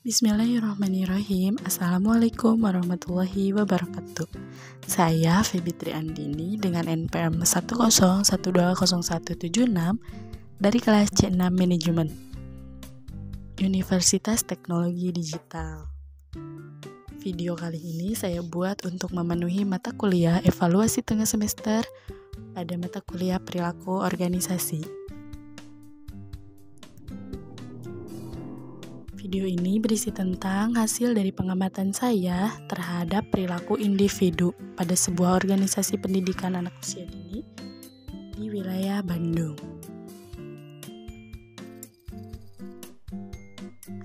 Bismillahirrahmanirrahim. Assalamualaikum warahmatullahi wabarakatuh. Saya Febitri Andini dengan NPM 101200176 dari kelas C6 Manajemen Universitas Teknologi Digital. Video kali ini saya buat untuk memenuhi mata kuliah evaluasi tengah semester pada mata kuliah perilaku organisasi. Video ini berisi tentang hasil dari pengamatan saya terhadap perilaku individu pada sebuah organisasi pendidikan anak usia dini di wilayah Bandung.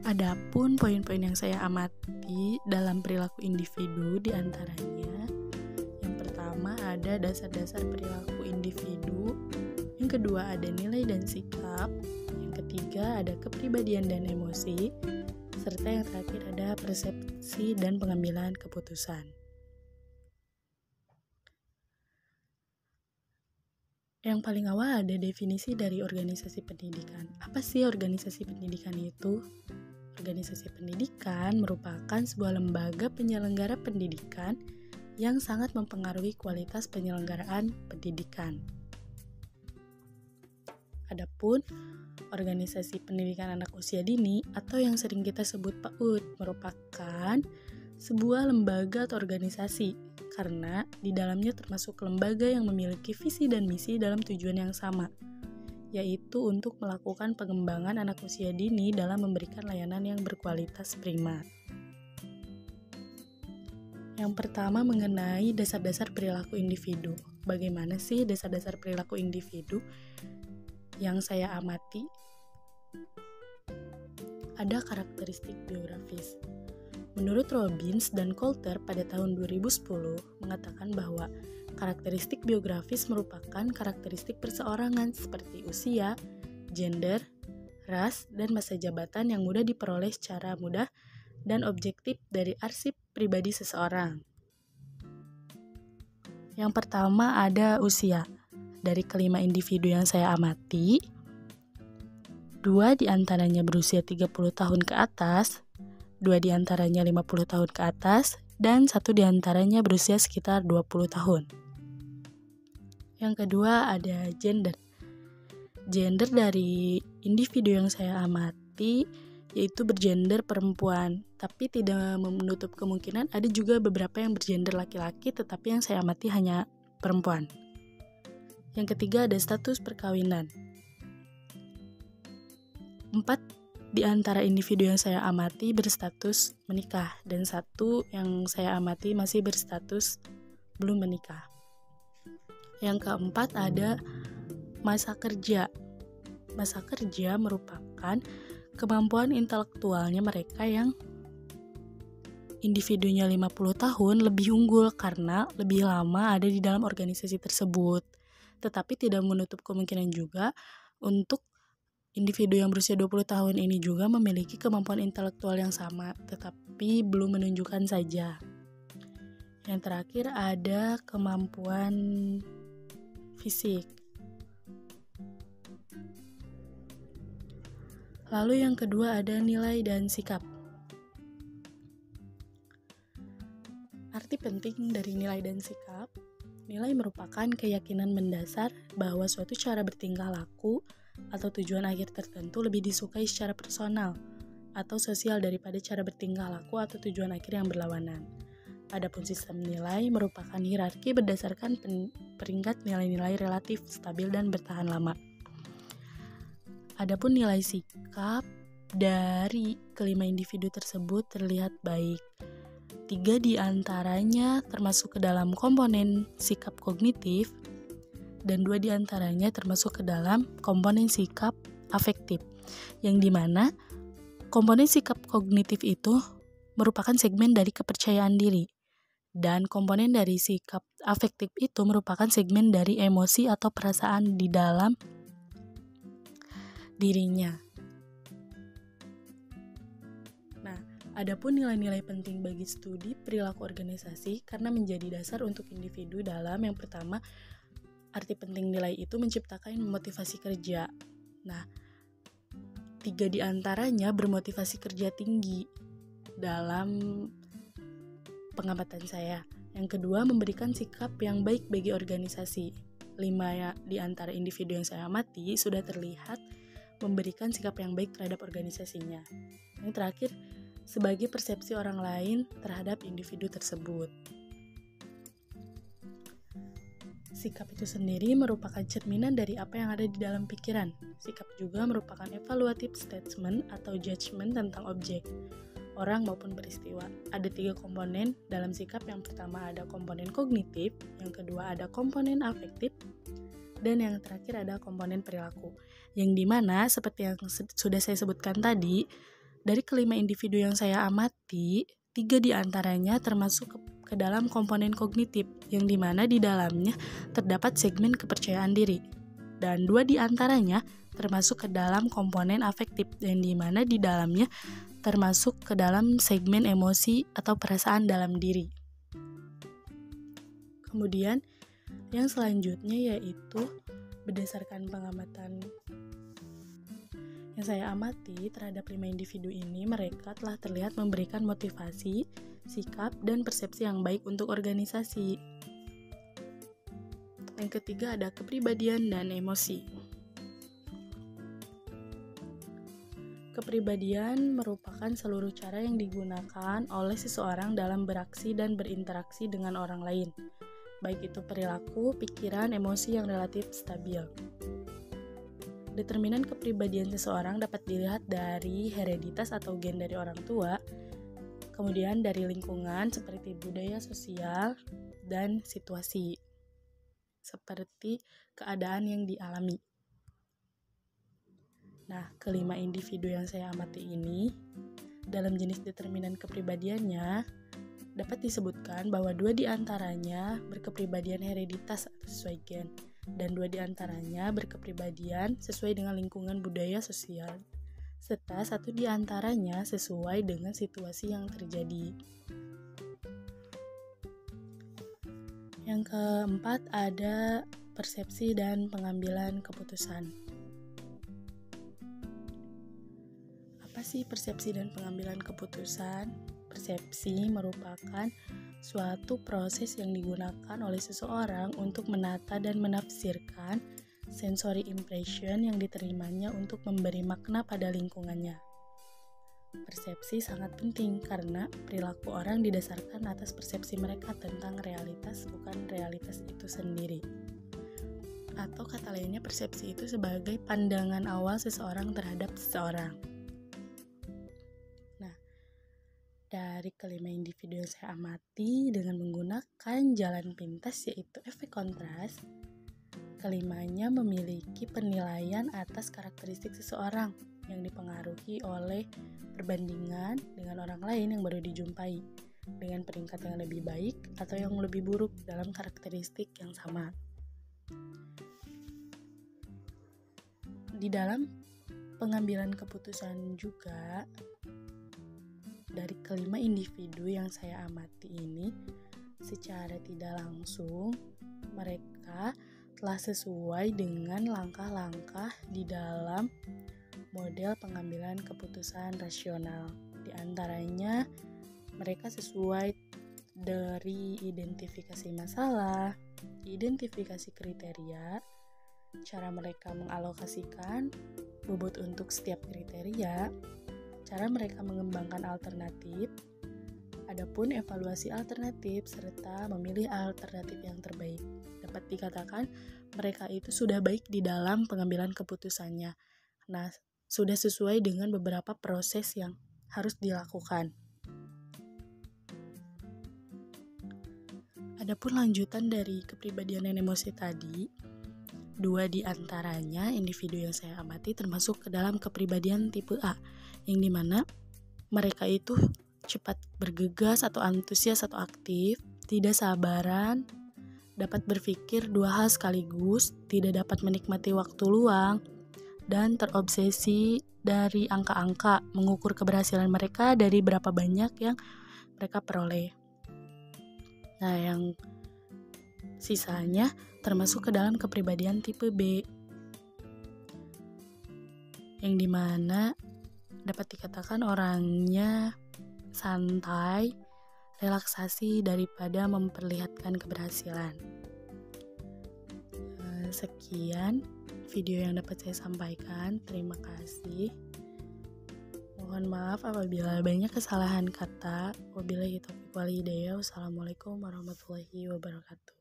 Adapun poin-poin yang saya amati dalam perilaku individu diantaranya, yang pertama ada dasar-dasar perilaku individu, yang kedua ada nilai dan sikap, yang ketiga ada kepribadian dan emosi, serta yang terakhir ada persepsi dan pengambilan keputusan. Yang paling awal ada definisi dari organisasi pendidikan. Apa sih organisasi pendidikan itu? Organisasi pendidikan merupakan sebuah lembaga penyelenggara pendidikan yang sangat mempengaruhi kualitas penyelenggaraan pendidikan. Adapun organisasi pendidikan anak usia dini atau yang sering kita sebut PAUD merupakan sebuah lembaga atau organisasi karena di dalamnya termasuk lembaga yang memiliki visi dan misi dalam tujuan yang sama, yaitu untuk melakukan pengembangan anak usia dini dalam memberikan layanan yang berkualitas prima. Yang pertama mengenai dasar-dasar perilaku individu. Bagaimana sih dasar-dasar perilaku individu? Yang saya amati, ada karakteristik biografis. Menurut Robbins dan Coulter pada tahun 2010 mengatakan bahwa karakteristik biografis merupakan karakteristik perseorangan seperti usia, gender, ras, dan masa jabatan yang mudah diperoleh secara mudah dan objektif dari arsip pribadi seseorang. Yang pertama ada usia. Dari kelima individu yang saya amati, 2 diantaranya berusia 30 tahun ke atas, 2 diantaranya 50 tahun ke atas, dan 1 diantaranya berusia sekitar 20 tahun. Yang kedua ada gender. Gender dari individu yang saya amati yaitu bergender perempuan, tapi tidak menutup kemungkinan ada juga beberapa yang bergender laki-laki, tetapi yang saya amati hanya perempuan. Yang ketiga ada status perkawinan. 4 di antara individu yang saya amati berstatus menikah dan 1 yang saya amati masih berstatus belum menikah. Yang keempat ada masa kerja. Masa kerja merupakan kemampuan intelektualnya mereka yang individunya 50 tahun lebih unggul karena lebih lama ada di dalam organisasi tersebut. Tetapi tidak menutup kemungkinan juga untuk individu yang berusia 20 tahun ini juga memiliki kemampuan intelektual yang sama, tetapi belum menunjukkan saja. Yang terakhir ada kemampuan fisik. Lalu yang kedua ada nilai dan sikap. Arti penting dari nilai dan sikap. Nilai merupakan keyakinan mendasar bahwa suatu cara bertingkah laku atau tujuan akhir tertentu lebih disukai secara personal atau sosial daripada cara bertingkah laku atau tujuan akhir yang berlawanan. Adapun sistem nilai merupakan hierarki berdasarkan peringkat nilai-nilai relatif stabil dan bertahan lama. Adapun nilai sikap dari kelima individu tersebut terlihat baik. 3 di antaranya termasuk ke dalam komponen sikap kognitif dan 2 di antaranya termasuk ke dalam komponen sikap afektif, yang dimana komponen sikap kognitif itu merupakan segmen dari kepercayaan diri dan komponen dari sikap afektif itu merupakan segmen dari emosi atau perasaan di dalam dirinya. Adapun nilai-nilai penting bagi studi perilaku organisasi karena menjadi dasar untuk individu dalam yang pertama, arti penting nilai itu menciptakan motivasi kerja. 3 di antaranya bermotivasi kerja tinggi dalam pengamatan saya. Yang kedua, memberikan sikap yang baik bagi organisasi. 5 di antara individu yang saya amati sudah terlihat memberikan sikap yang baik terhadap organisasinya. Yang terakhir, sebagai persepsi orang lain terhadap individu tersebut. Sikap itu sendiri merupakan cerminan dari apa yang ada di dalam pikiran. Sikap juga merupakan evaluative statement atau judgment tentang objek, orang maupun peristiwa. Ada 3 komponen dalam sikap. Yang pertama ada komponen kognitif, yang kedua ada komponen afektif, dan yang terakhir ada komponen perilaku. Yang dimana seperti yang sudah saya sebutkan tadi, dari kelima individu yang saya amati, 3 di antaranya termasuk ke dalam komponen kognitif, yang dimana di dalamnya terdapat segmen kepercayaan diri. Dan 2 di antaranya termasuk ke dalam komponen afektif, yang dimana di dalamnya termasuk ke dalam segmen emosi atau perasaan dalam diri. Kemudian yang selanjutnya yaitu berdasarkan pengamatan yang saya amati terhadap 5 individu ini, mereka telah terlihat memberikan motivasi, sikap, dan persepsi yang baik untuk organisasi. Yang ketiga ada kepribadian dan emosi. Kepribadian merupakan seluruh cara yang digunakan oleh seseorang dalam beraksi dan berinteraksi dengan orang lain, baik itu perilaku, pikiran, emosi yang relatif stabil. Determinan kepribadian seseorang dapat dilihat dari hereditas atau gen dari orang tua, kemudian dari lingkungan seperti budaya sosial dan situasi, seperti keadaan yang dialami. Nah, kelima individu yang saya amati ini, dalam jenis determinan kepribadiannya, dapat disebutkan bahwa 2 di antaranya berkepribadian hereditas atau sesuai gen, dan 2 di antaranya berkepribadian sesuai dengan lingkungan budaya sosial, serta 1 di antaranya sesuai dengan situasi yang terjadi. Yang keempat ada persepsi dan pengambilan keputusan. Apa sih persepsi dan pengambilan keputusan? Persepsi merupakan suatu proses yang digunakan oleh seseorang untuk menata dan menafsirkan sensory impression yang diterimanya untuk memberi makna pada lingkungannya. Persepsi sangat penting karena perilaku orang didasarkan atas persepsi mereka tentang realitas, bukan realitas itu sendiri. Atau kata lainnya, persepsi itu sebagai pandangan awal seseorang terhadap seseorang. Dari kelima individu yang saya amati dengan menggunakan jalan pintas yaitu efek kontras, kelimanya memiliki penilaian atas karakteristik seseorang yang dipengaruhi oleh perbandingan dengan orang lain yang baru dijumpai, dengan peringkat yang lebih baik atau yang lebih buruk dalam karakteristik yang sama. Di dalam pengambilan keputusan juga, dari kelima individu yang saya amati ini, secara tidak langsung mereka telah sesuai dengan langkah-langkah di dalam model pengambilan keputusan rasional. Di antaranya, mereka sesuai dari identifikasi masalah, identifikasi kriteria, cara mereka mengalokasikan bobot untuk setiap kriteria, cara mereka mengembangkan alternatif, adapun evaluasi alternatif, serta memilih alternatif yang terbaik. Dapat dikatakan mereka itu sudah baik di dalam pengambilan keputusannya. Nah, sudah sesuai dengan beberapa proses yang harus dilakukan. Adapun lanjutan dari kepribadian dan emosi tadi, 2 di antaranya individu yang saya amati termasuk ke dalam kepribadian tipe A, yang dimana mereka itu cepat bergegas atau antusias atau aktif, tidak sabaran, dapat berpikir 2 hal sekaligus, tidak dapat menikmati waktu luang, dan terobsesi dari angka-angka, mengukur keberhasilan mereka dari berapa banyak yang mereka peroleh. Nah, yang sisanya termasuk ke dalam kepribadian tipe B, yang dimana dapat dikatakan orangnya santai, relaksasi daripada memperlihatkan keberhasilan. Sekian video yang dapat saya sampaikan. Terima kasih. Mohon maaf apabila banyak kesalahan kata. Wabillahi taufiq wal hidayah. Wassalamualaikum warahmatullahi wabarakatuh.